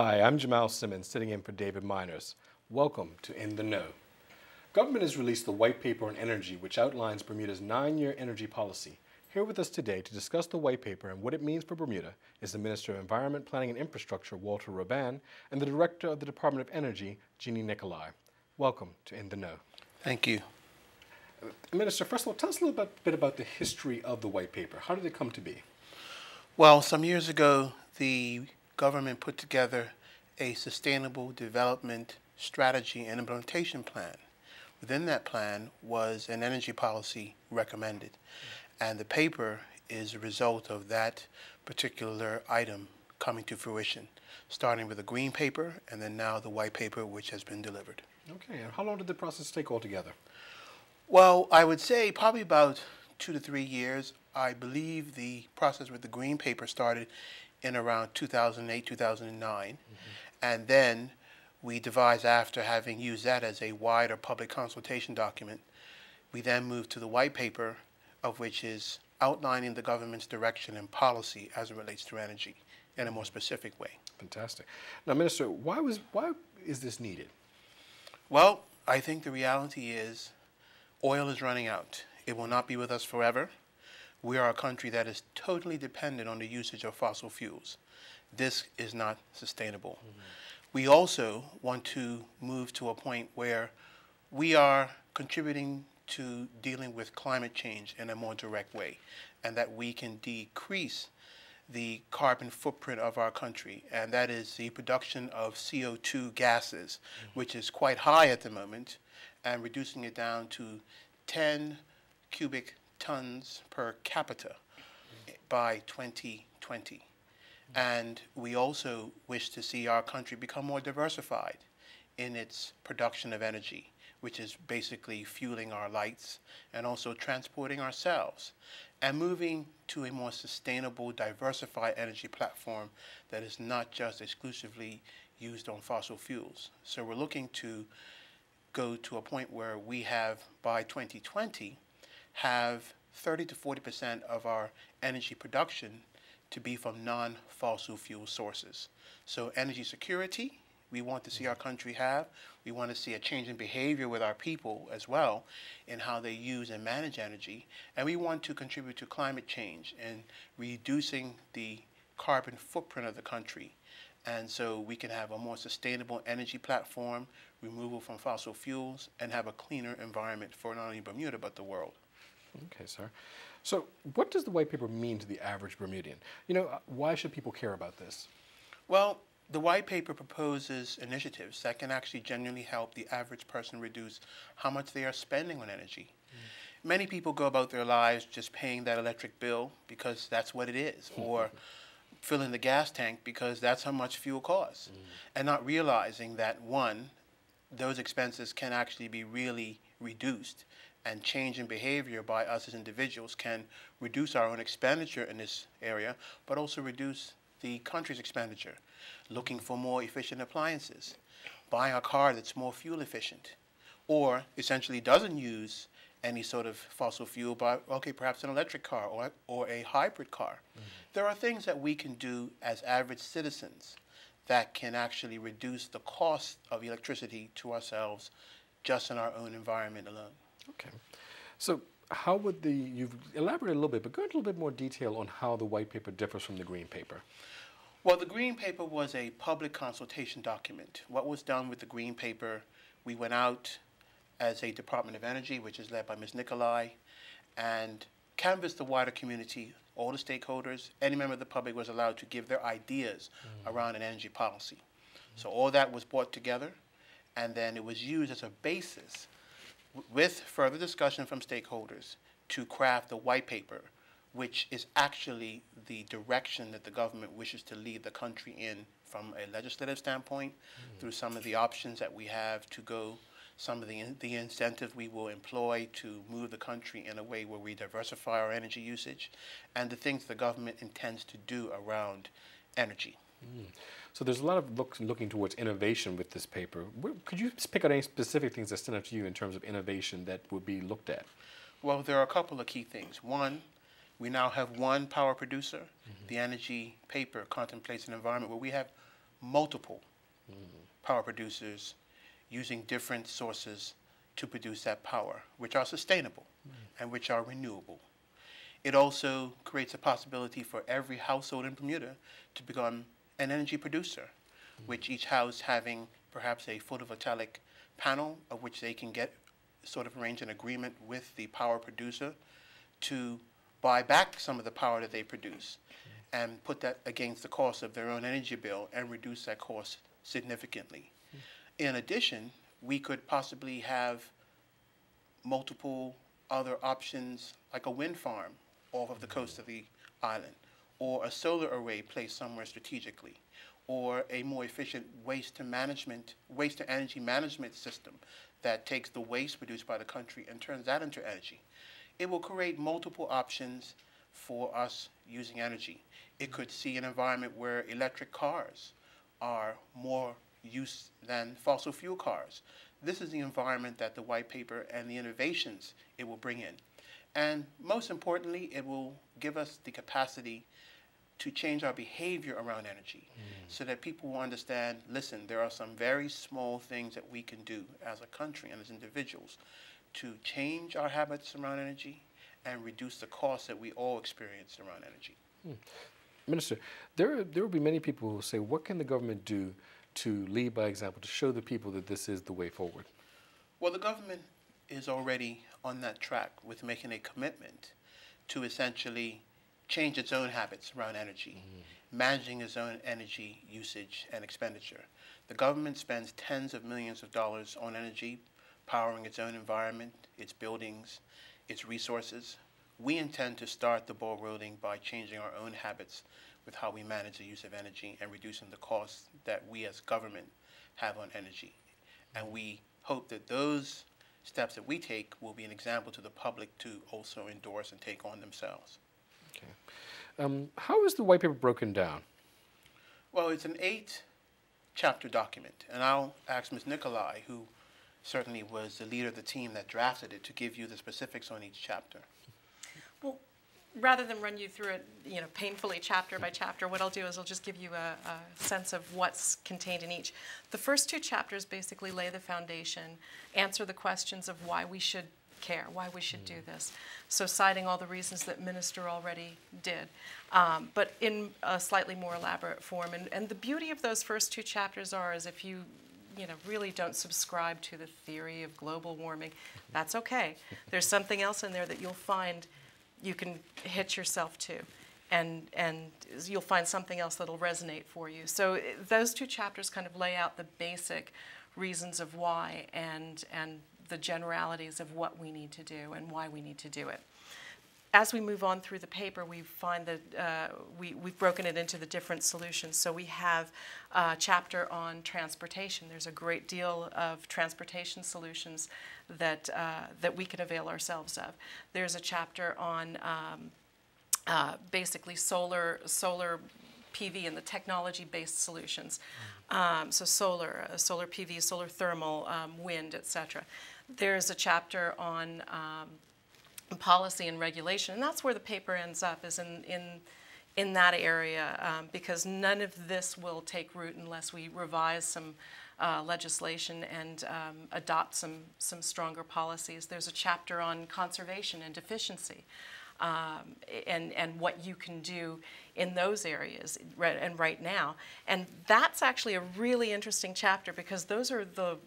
Hi, I'm Jamal Simmons, sitting in for David Miners. Welcome to In the Know. Government has released the White Paper on Energy, which outlines Bermuda's 9-year energy policy. Here with us today to discuss the White Paper and what it means for Bermuda is the Minister of Environment, Planning and Infrastructure, Walter Roban, and the Director of the Department of Energy, Jeannie Nicolai. Welcome to In the Know. Thank you. Minister, first of all, tell us a little bit about the history of the White Paper. How did it come to be? Well, some years ago, the government put together a sustainable development strategy and implementation plan. Within that plan was an energy policy recommended, and the paper is a result of that particular item coming to fruition, starting with the green paper and then now the white paper, which has been delivered. Okay, and how long did the process take altogether? Well, I would say probably about 2 to 3 years. I believe the process with the green paper started in around 2008, 2009, and then we devised, after having used that as a wider public consultation document, we then moved to the white paper, of which is outlining the government's direction and policy as it relates to energy in a more specific way. Fantastic. Now, Minister, why is this needed? Well, I think the reality is oil is running out. It will not be with us forever. We are a country that is totally dependent on the usage of fossil fuels. This is not sustainable. We also want to move to a point where we are contributing to dealing with climate change in a more direct way, and that we can decrease the carbon footprint of our country, and that is the production of CO2 gases, which is quite high at the moment, and reducing it down to 10 cubic tons per capita by 2020. And we also wish to see our country become more diversified in its production of energy, which is basically fueling our lights and also transporting ourselves, and moving to a more sustainable, diversified energy platform that is not just exclusively used on fossil fuels. So we're looking to go to a point where we have, by 2020, have 30 to 40% of our energy production to be from non-fossil fuel sources. So energy security, we want to see our country have. We want to see a change in behavior with our people as well in how they use and manage energy. And we want to contribute to climate change and reducing the carbon footprint of the country. And so we can have a more sustainable energy platform, removal from fossil fuels, and have a cleaner environment for not only Bermuda but the world. Okay, sir. So what does the white paper mean to the average Bermudian? You know, why should people care about this? Well, the white paper proposes initiatives that can actually genuinely help the average person reduce how much they are spending on energy. Many people go about their lives just paying that electric bill because that's what it is, or filling the gas tank because that's how much fuel costs, and not realizing that, one, those expenses can actually be really reduced, and change in behavior by us as individuals can reduce our own expenditure in this area, but also reduce the country's expenditure. Looking for more efficient appliances, buying a car that's more fuel efficient, or essentially doesn't use any sort of fossil fuel, but okay, perhaps an electric car or a hybrid car. There are things that we can do as average citizens that can actually reduce the cost of electricity to ourselves just in our own environment alone. Okay. So how would you've elaborated a little bit, but go into a little bit more detail on how the white paper differs from the green paper. Well, the green paper was a public consultation document. What was done with the green paper, we went out as a Department of Energy, which is led by Ms. Nicolai, and canvassed the wider community, all the stakeholders. Any member of the public was allowed to give their ideas around an energy policy. So all that was brought together, and then it was used as a basis with further discussion from stakeholders to craft the white paper, which is actually the direction that the government wishes to lead the country in from a legislative standpoint, through some of the options that we have to go, some of the incentives we will employ to move the country in a way where we diversify our energy usage, and the things the government intends to do around energy. So there's a lot of looking towards innovation with this paper. Could you pick out any specific things that stand out to you in terms of innovation that would be looked at? Well, there are a couple of key things. One, we now have one power producer. The energy paper contemplates an environment where we have multiple power producers using different sources to produce that power, which are sustainable and which are renewable. It also creates a possibility for every household in Bermuda to become an energy producer, with each house having perhaps a photovoltaic panel of which they can get sort of arrange an agreement with the power producer to buy back some of the power that they produce and put that against the cost of their own energy bill and reduce that cost significantly. In addition, we could possibly have multiple other options, like a wind farm off of the coast of the island, or a solar array placed somewhere strategically, or a more efficient waste to energy management system that takes the waste produced by the country and turns that into energy. It will create multiple options for us using energy. It could see an environment where electric cars are more used than fossil fuel cars. This is the environment that the white paper and the innovations it will bring in. And most importantly, it will give us the capacity to change our behavior around energy so that people will understand, listen, there are some very small things that we can do as a country and as individuals to change our habits around energy and reduce the costs that we all experience around energy. Minister, there will be many people who will say, what can the government do to lead by example, to show the people that this is the way forward? Well, the government is already on that track with making a commitment to essentially change its own habits around energy, managing its own energy usage and expenditure. The government spends tens of millions of dollars on energy, powering its own environment, its buildings, its resources. We intend to start the ball rolling by changing our own habits with how we manage the use of energy and reducing the costs that we as government have on energy. And we hope that those steps that we take will be an example to the public to also endorse and take on themselves. Okay. How is the white paper broken down? Well, it's an 8-chapter document, and I'll ask Ms. Nicolai, who certainly was the leader of the team that drafted it, to give you the specifics on each chapter. Well, rather than run you through it, painfully chapter by chapter, what I'll do is I'll just give you a sense of what's contained in each. The first 2 chapters basically lay the foundation, answer the questions of why we should care, why we should do this. So citing all the reasons that Minister already did, but in a slightly more elaborate form. And the beauty of those first 2 chapters is if you really don't subscribe to the theory of global warming, that's okay. There's something else in there that you'll find you can hitch yourself to, and you'll find something else that'll resonate for you. So those 2 chapters kind of lay out the basic reasons of why and the generalities of what we need to do and why we need to do it. As we move on through the paper, we find that we've broken it into the different solutions. So we have a chapter on transportation. There's a great deal of transportation solutions that we can avail ourselves of. There's a chapter on basically solar PV and the technology-based solutions. So solar PV, solar thermal, wind, etc. There's a chapter on policy and regulation, and that's where the paper ends up, is in that area, because none of this will take root unless we revise some legislation and adopt some stronger policies. There's a chapter on conservation and efficiency, and what you can do in those areas right now. And that's actually a really interesting chapter, because those are the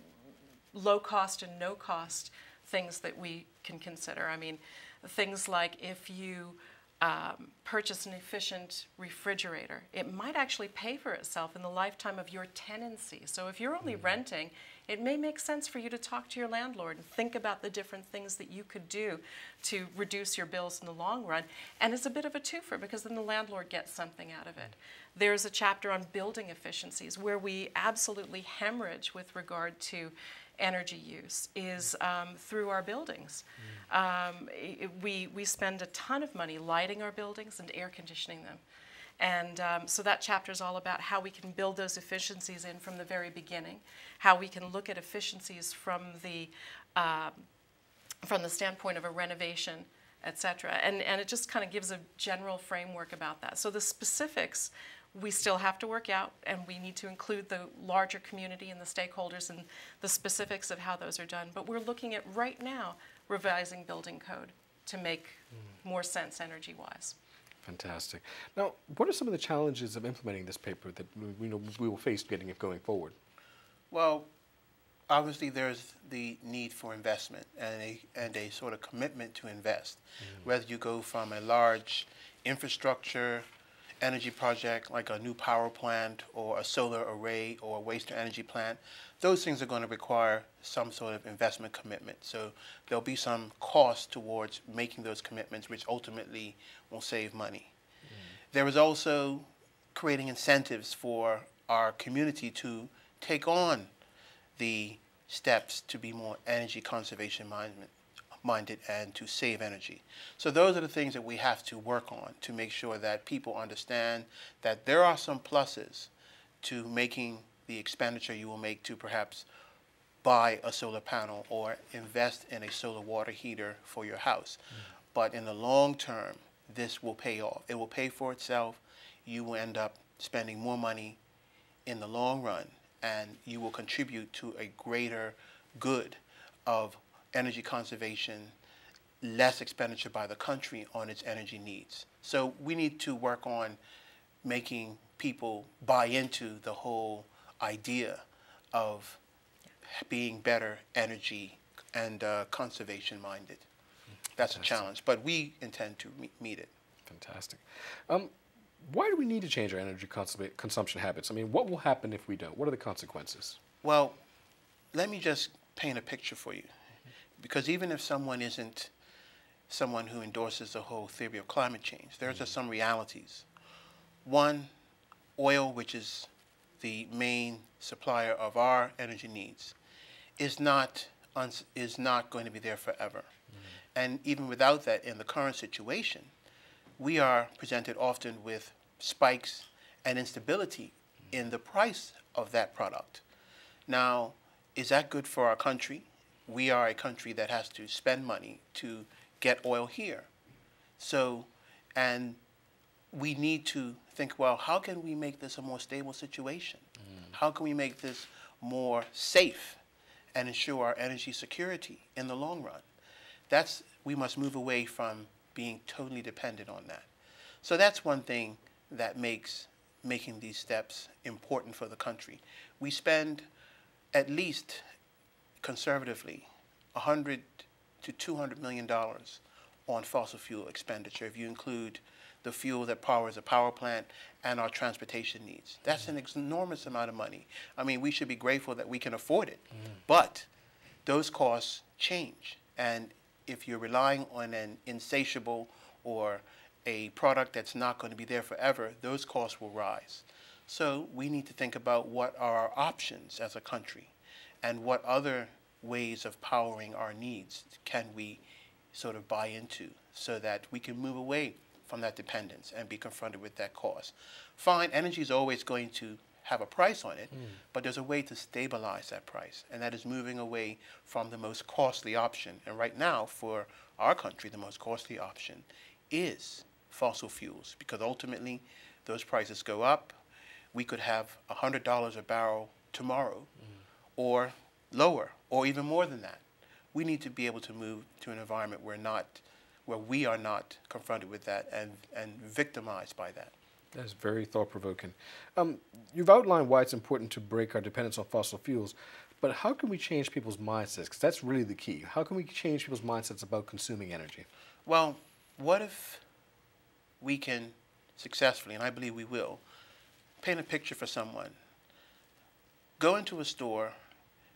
low cost and no cost things that we can consider. I mean, things like if you purchase an efficient refrigerator, it might actually pay for itself in the lifetime of your tenancy. So if you're only renting, it may make sense for you to talk to your landlord and think about the different things that you could do to reduce your bills in the long run. And it's a bit of a twofer, because then the landlord gets something out of it. There's a chapter on building efficiencies, where we absolutely hemorrhage with regard to energy use is through our buildings. We spend a ton of money lighting our buildings and air conditioning them. And so that chapter is all about how we can build those efficiencies in from the very beginning, how we can look at efficiencies from the standpoint of a renovation, etc. And it just kind of gives a general framework about that. So the specifics we still have to work out, and we need to include the larger community and the stakeholders and the specifics of how those are done. But we're looking at right now revising building code to make more sense energy-wise. Fantastic. Now, what are some of the challenges of implementing this paper that we will face getting it going forward? Well, obviously there's the need for investment and a sort of commitment to invest. Whether you go from a large infrastructure energy project like a new power plant or a solar array or a waste-to-energy plant, those things are going to require some sort of investment commitment. So there'll be some cost towards making those commitments, which ultimately will save money. There is also creating incentives for our community to take on the steps to be more energy conservation minded and to save energy. So those are the things that we have to work on to make sure that people understand that there are some pluses to making the expenditure you will make to perhaps buy a solar panel or invest in a solar water heater for your house. But in the long term, this will pay off. It will pay for itself. You will end up spending more money in the long run, and you will contribute to a greater good of energy conservation, less expenditure by the country on its energy needs. So we need to work on making people buy into the whole idea of being better energy and conservation minded. That's a challenge, but we intend to meet it. Fantastic. Why do we need to change our energy consumption habits? I mean, what will happen if we don't? What are the consequences? Well, let me just paint a picture for you. Because even if someone isn't someone who endorses the whole theory of climate change, there are just some realities. One, oil, which is the main supplier of our energy needs, is not going to be there forever. And even without that, in the current situation, we are presented often with spikes and instability in the price of that product. Now, is that good for our country? We are a country that has to spend money to get oil here. So, and we need to think, well, how can we make this a more stable situation? How can we make this more safe and ensure our energy security in the long run? We must move away from being totally dependent on that. So that's one thing that makes making these steps important for the country. We spend at least conservatively $100 to $200 million on fossil fuel expenditure if you include the fuel that powers a power plant and our transportation needs. That's an enormous amount of money. I mean, we should be grateful that we can afford it, but those costs change. And if you're relying on an insatiable or a product that's not going to be there forever, those costs will rise. So we need to think about what are our options as a country and what other ways of powering our needs can we sort of buy into so that we can move away from that dependence and be confronted with that cost. Fine, energy is always going to have a price on it, but there's a way to stabilize that price, and that is moving away from the most costly option. And right now, for our country, the most costly option is fossil fuels, because ultimately those prices go up. We could have $100 a barrel tomorrow, or lower, or even more than that. We need to be able to move to an environment where we are not confronted with that and victimized by that. That's very thought-provoking. You've outlined why it's important to break our dependence on fossil fuels, but how can we change people's mindsets? Because that's really the key. How can we change people's mindsets about consuming energy? Well, what if we can successfully, and I believe we will, paint a picture for someone. Go into a store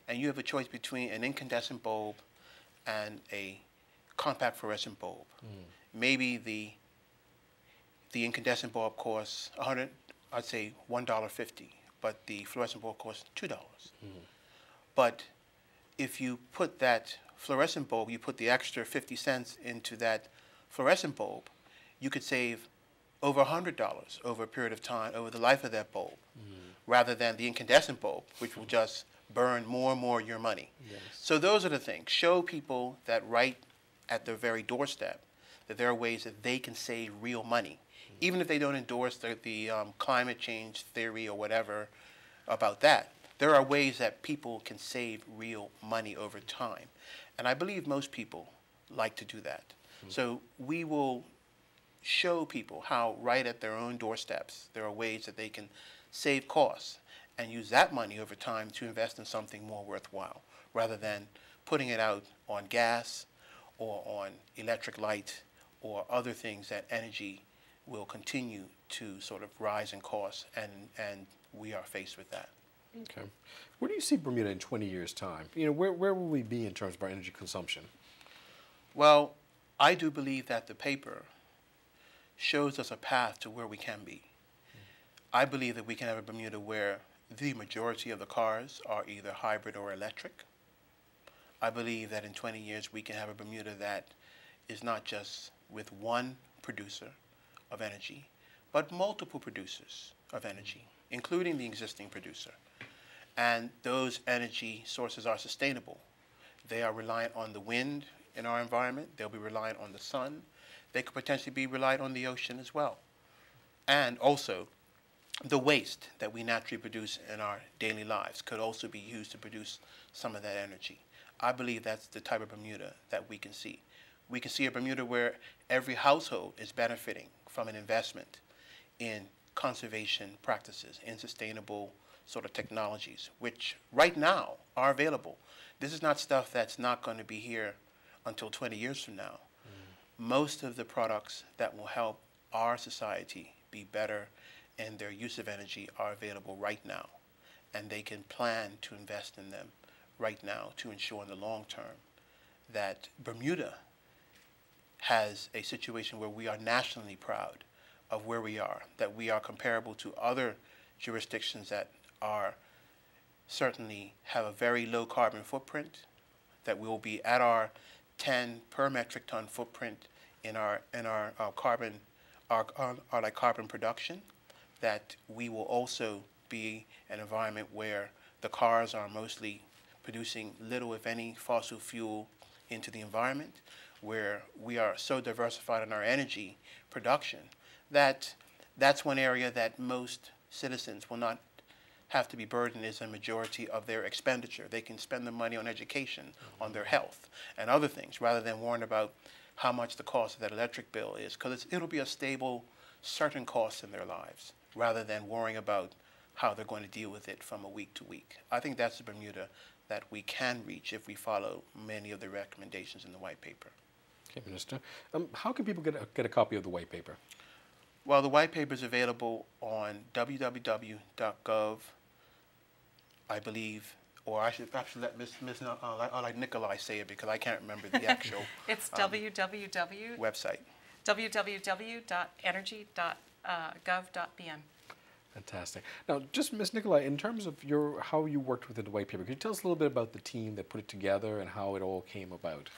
and you have a choice between an incandescent bulb and a compact fluorescent bulb. Maybe the incandescent bulb costs I'd say $1.50, but the fluorescent bulb costs $2. But if you put that fluorescent bulb, you put the extra 50 cents into that fluorescent bulb, you could save over $100 over a period of time, over the life of that bulb, rather than the incandescent bulb, which will just burn more and more your money. Yes. So those are the things. Show people that right at their very doorstep that there are ways that they can save real money Even if they don't endorse the climate change theory or whatever about that, there are ways that people can save real money over time. And I believe most people like to do that. So we will show people how right at their own doorsteps there are ways that they can save costs and use that money over time to invest in something more worthwhile, rather than putting it out on gas or on electric light or other things that energy will continue to sort of rise in cost, and we are faced with that. Okay. Where do you see Bermuda in 20 years' time? You know, where will we be in terms of our energy consumption? Well, I do believe that the paper shows us a path to where we can be. I believe that we can have a Bermuda where the majority of the cars are either hybrid or electric. I believe that in 20 years we can have a Bermuda that is not just with one producer of energy, but multiple producers of energy, including the existing producer. And those energy sources are sustainable. They are reliant on the wind in our environment. They'll be reliant on the sun. They could potentially be reliant on the ocean as well. And also, the waste that we naturally produce in our daily lives could also be used to produce some of that energy. I believe that's the type of Bermuda that we can see. We can see a Bermuda where every household is benefiting from an investment in conservation practices, in sustainable sort of technologies, which right now are available. This is not stuff that's not going to be here until 20 years from now. Most of the products that will help our society be better in their use of energy are available right now, and they can plan to invest in them right now to ensure in the long term that Bermuda has a situation where we are nationally proud of where we are, that we are comparable to other jurisdictions that are certainly have a very low carbon footprint, that we will be at our 10 per metric ton footprint in our carbon production, that we will also be an environment where the cars are mostly producing little, if any, fossil fuel into the environment, where we are so diversified in our energy production that that's one area that most citizens will not have to be burdened is a majority of their expenditure. They can spend the money on education, on their health, and other things, rather than worrying about how much the cost of that electric bill is, because it'll be a stable, certain cost in their lives, rather than worrying about how they're going to deal with it from a week to week. I think that's the Bermuda that we can reach if we follow many of the recommendations in the white paper. Okay, Minister. How can people get a copy of the white paper? Well, the white paper is available on www.gov, I believe, or I should actually let I'll let Nikolai say it because I can't remember the actual It's www. website. www.energy.gov.bm. Fantastic. Now, just Ms. Nikolai, in terms of how you worked within the white paper, could you tell us a little bit about the team that put it together and how it all came about?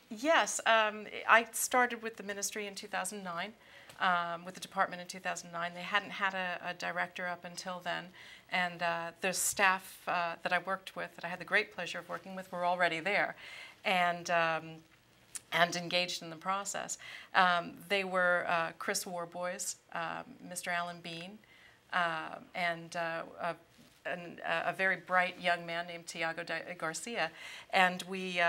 Yes, I started with the ministry in 2009, with the department in 2009. They hadn't had a director up until then, and the staff that I worked with, that I had the great pleasure of working with, were already there, and engaged in the process. They were Chris Warboys, Mr. Alan Bean, and a very bright young man named Tiago Garcia, and we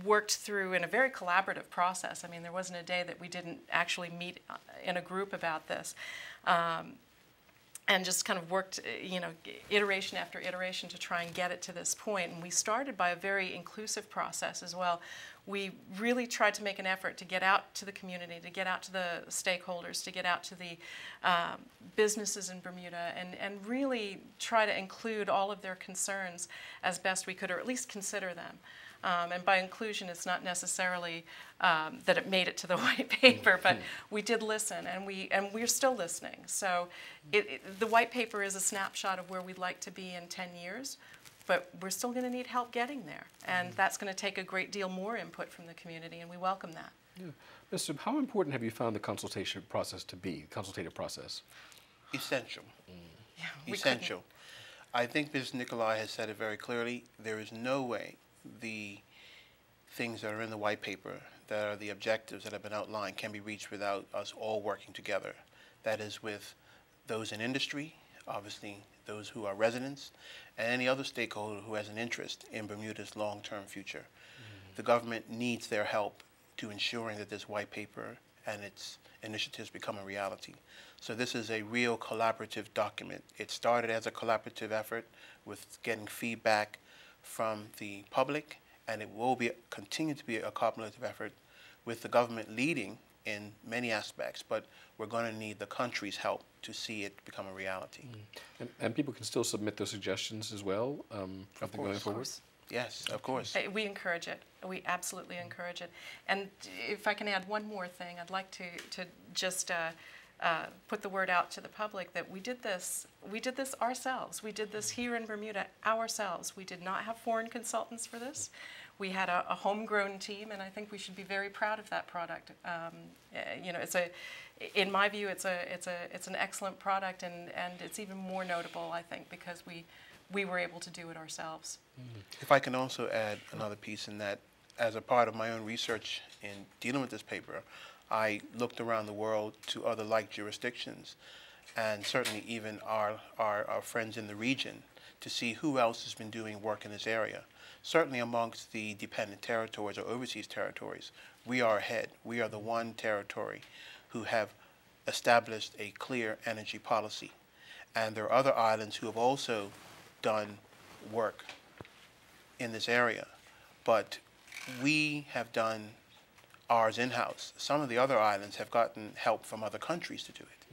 worked through in a very collaborative process. I mean, there wasn't a day that we didn't actually meet in a group about this, and just kind of worked, iteration after iteration to try and get it to this point. And we started by a very inclusive process as well. We really tried to make an effort to get out to the community, to get out to the stakeholders, to get out to the businesses in Bermuda, and really try to include all of their concerns as best we could, or at least consider them. And by inclusion, it's not necessarily that it made it to the white paper, but we did listen, and we're still listening. So the white paper is a snapshot of where we'd like to be in 10 years, but we're still going to need help getting there, and that's going to take a great deal more input from the community, and we welcome that. Yeah. Mr. How important have you found the consultative process to be? Essential. Yeah, Essential. I think Ms. Nikolai has said it very clearly. There is no way the things that are in the white paper that are the objectives that have been outlined can be reached without us all working together. That is with those in industry, obviously those who are residents, and any other stakeholder who has an interest in Bermuda's long-term future. The government needs their help to ensuring that this white paper and its initiatives become a reality. So this is a real collaborative document. It started as a collaborative effort with getting feedback from the public, and it will continue to be a collaborative effort with the government leading in many aspects, but we're going to need the country's help to see it become a reality. And people can still submit their suggestions as well going forward? Yes, of course. We encourage it. We absolutely encourage it. And if I can add one more thing, I'd like to just put the word out to the public that we did this ourselves. We did this here in Bermuda ourselves. We did not have foreign consultants for this. We had a homegrown team, and I think we should be very proud of that product. You know, in my view, it's an excellent product, and it's even more notable, I think, because we were able to do it ourselves. If I can also add another piece in that, as a part of my own research in dealing with this paper, I looked around the world to other like jurisdictions, and certainly even our friends in the region, to see who else has been doing work in this area. Certainly amongst the dependent territories or overseas territories, we are ahead. We are the one territory who have established a clear energy policy. And there are other islands who have also done work in this area, but we have done ours in-house. Some of the other islands have gotten help from other countries to do it,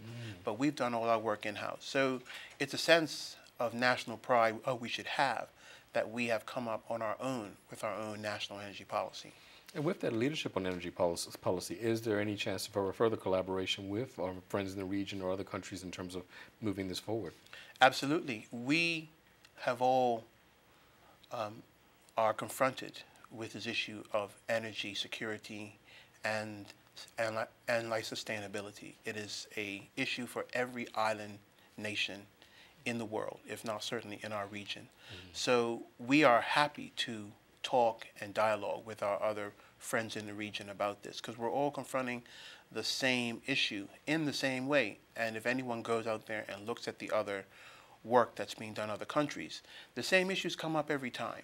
but we've done all our work in-house. So it's a sense of national pride we should have, that we have come up on our own with our own national energy policy. And with that leadership on energy policy, is there any chance for further collaboration with our friends in the region or other countries in terms of moving this forward? Absolutely. We have all are confronted with this issue of energy security and like sustainability. It is a issue for every island nation in the world, if not certainly in our region. So we are happy to talk and dialogue with our other friends in the region about this, because we're all confronting the same issue in the same way. And if anyone goes out there and looks at the other work that's being done in other countries, the same issues come up every time.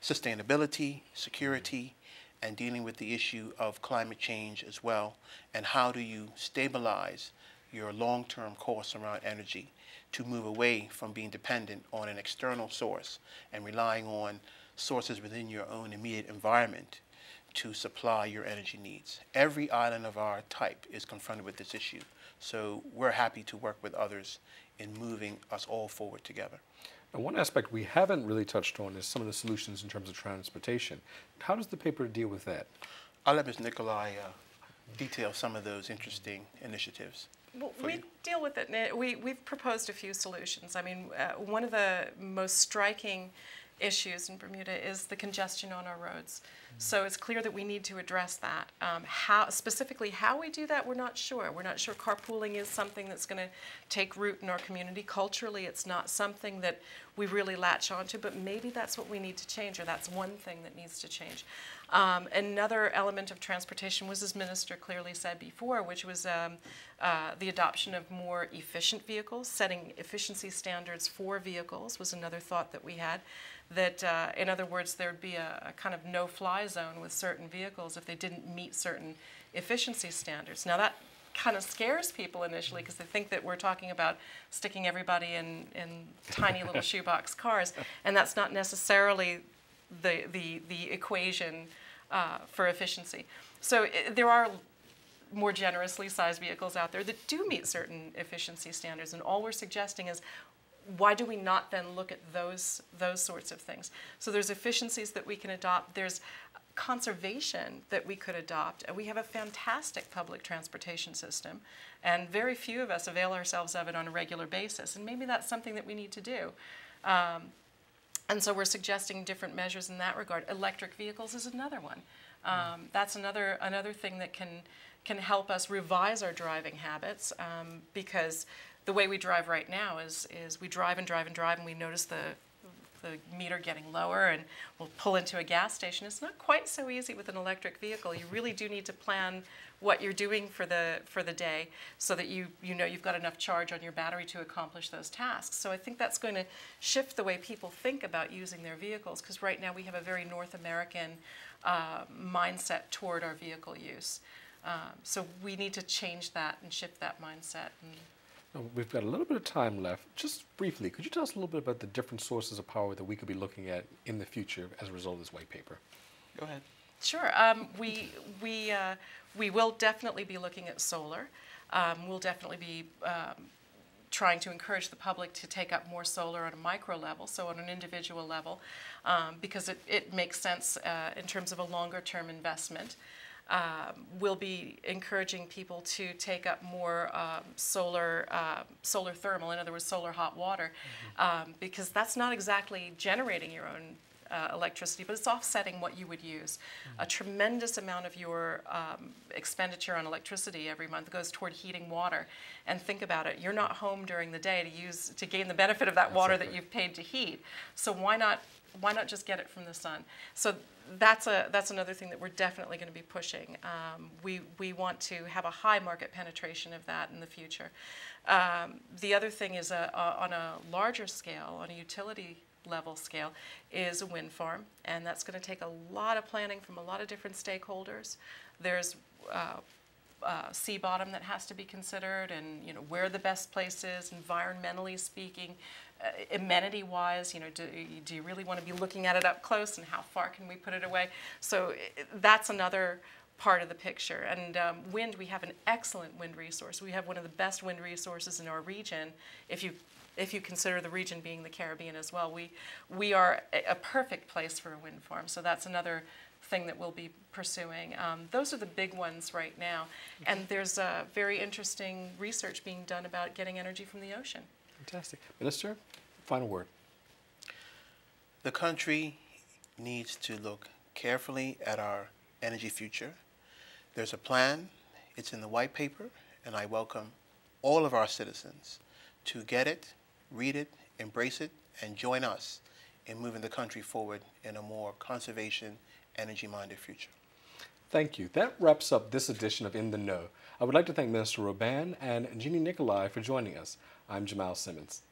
Sustainability, security, and dealing with the issue of climate change as well, and how do you stabilize your long-term course around energy to move away from being dependent on an external source and relying on sources within your own immediate environment to supply your energy needs. Every island of our type is confronted with this issue, so we're happy to work with others in moving us all forward together. And one aspect we haven't really touched on is some of the solutions in terms of transportation. How does the paper deal with that? I'll let Ms. Nicolai detail some of those interesting initiatives. Well, we deal with it. We've proposed a few solutions. I mean, one of the most striking issues in Bermuda is the congestion on our roads. So it's clear that we need to address that. Specifically how we do that, we're not sure. We're not sure carpooling is something that's going to take root in our community. Culturally, it's not something that we really latch onto, but maybe that's what we need to change, or that's one thing that needs to change. Another element of transportation was, as Minister clearly said before, which was the adoption of more efficient vehicles. Setting efficiency standards for vehicles was another thought that we had. That, in other words, there would be a kind of no-fly zone with certain vehicles if they didn't meet certain efficiency standards. Now that kind of scares people initially, because they think that we're talking about sticking everybody in tiny little shoebox cars, and that's not necessarily the equation for efficiency. So there are more generously sized vehicles out there that do meet certain efficiency standards, and all we're suggesting is, why do we not then look at those sorts of things? So there's efficiencies that we can adopt. There's conservation that we could adopt. And we have a fantastic public transportation system, and very few of us avail ourselves of it on a regular basis. And maybe that's something that we need to do. And so we're suggesting different measures in that regard. Electric vehicles is another one. That's another thing that can help us revise our driving habits, because the way we drive right now is we drive and drive and drive, and we notice the the meter getting lower and we'll pull into a gas station. It's not quite so easy with an electric vehicle. You really do need to plan what you're doing for the day so that you know you've got enough charge on your battery to accomplish those tasks. So I think that's going to shift the way people think about using their vehicles, because right now we have a very North American mindset toward our vehicle use. So we need to change that and shift that mindset. Now, we've got a little bit of time left. Just briefly, could you tell us a little bit about the different sources of power that we could be looking at in the future as a result of this white paper? Go ahead. Sure. We will definitely be looking at solar. We'll definitely be trying to encourage the public to take up more solar on a micro level, so on an individual level, because it makes sense in terms of a longer term investment. We'll be encouraging people to take up more solar thermal, in other words, solar hot water, because that's not exactly generating your own electricity, but it's offsetting what you would use. A tremendous amount of your expenditure on electricity every month goes toward heating water. And think about it, you're not home during the day to gain the benefit of that water that you've paid to heat. So why not just get it from the sun? So that's another thing that we're definitely going to be pushing. We want to have a high market penetration of that in the future. The other thing is on a larger scale, on a utility level scale, is a wind farm, and that's going to take a lot of planning from a lot of different stakeholders. There's sea bottom that has to be considered, and where the best place is, environmentally speaking, amenity-wise. Do you really want to be looking at it up close, and how far can we put it away? So that's another part of the picture. And wind, we have an excellent wind resource. We have one of the best wind resources in our region. If you consider the region being the Caribbean as well, we are a perfect place for a wind farm. So that's another thing that we'll be pursuing. Those are the big ones right now. And there's very interesting research being done about getting energy from the ocean. Fantastic. Minister, final word. The country needs to look carefully at our energy future. There's a plan. It's in the white paper, and I welcome all of our citizens to get it, read it, embrace it, and join us in moving the country forward in a more conservation, energy-minded future. Thank you. That wraps up this edition of In the Know. I would like to thank Minister Robban and Jeannie Nicolai for joining us. I'm Jamal Simmons.